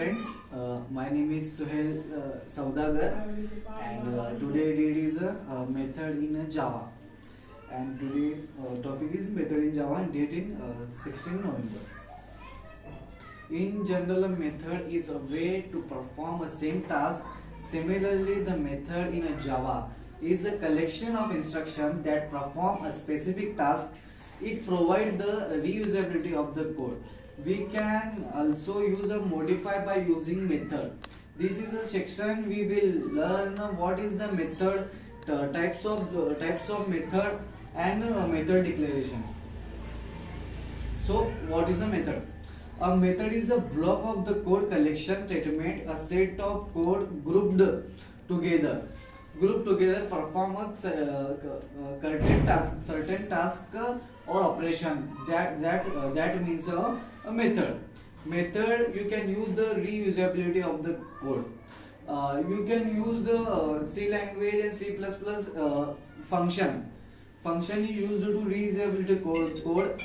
friends, my name is Suhail Saudagar, and today it is a method in Java, and today topic is method in Java and date in 16 November. In general, a method is a way to perform a same task. Similarly, the method in a Java is a collection of instructions that perform a specific task. It provides the reusability of the code. We can also use a modify by using method. This is a section we will learn what is the method, types of method, and method declaration. So, what is a method? A method is a block of the code collection statement, a set of code together. Grouped together perform a certain task or operation. That means a method. Method, you can use the reusability of the code. You can use the C language and C++ function. Function you use to reusability code.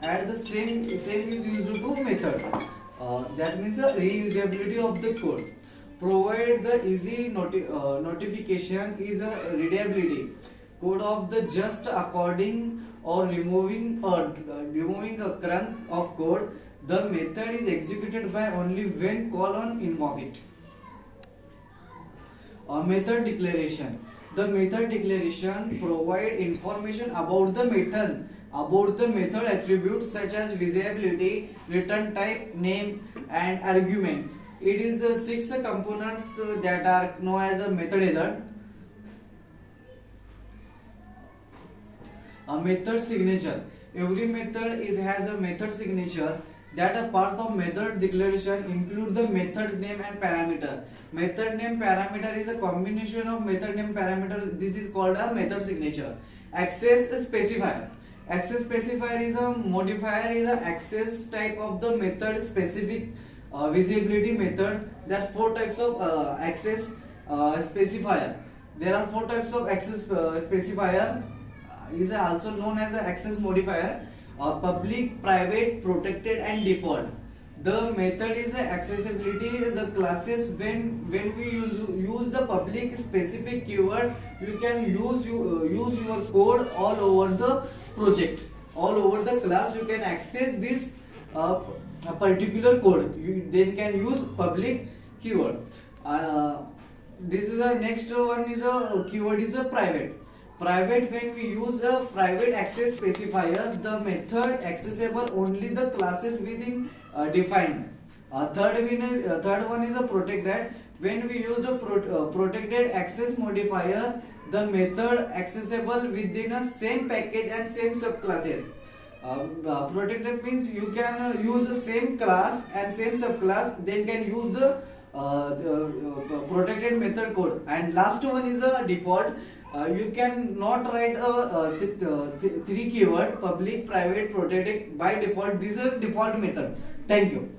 Add the same is used to method. That means the reusability of the code. Provide the easy notification is a readability. Code of the just according or removing a chunk of code. The method is executed by only when call on invoke it. Method declaration. The method declaration provide information about the method attributes such as visibility, return type, name, and argument. It is the 6 components that are known as a method header. A method signature. Every method has a method signature. That a part of method declaration include the method name and parameter. Method name parameter is a combination of method name parameter. This is called a method signature. Access specifier. Access specifier is a modifier, is a access type of the method specific visibility method. There are 4 types of access specifier. There are 4 types of access specifier. Is also known as an access modifier. Public, private, protected, and default. The method is accessibility. The classes when we use the public specific keyword, you can use your code all over the project, all over the class. You can access this a particular code. You then can use public keyword. This is the next one is a keyword is a private. Private, when we use a private access specifier, the method accessible only the classes within defined. Third one is a protected. When we use the protected access modifier, the method accessible within a same package and same subclasses. Protected means you can use the same class and same subclass, then can use the protected method code. And last one is a default. You can not write a 3 keyword public, private, protected by default. This is a default method. Thank you.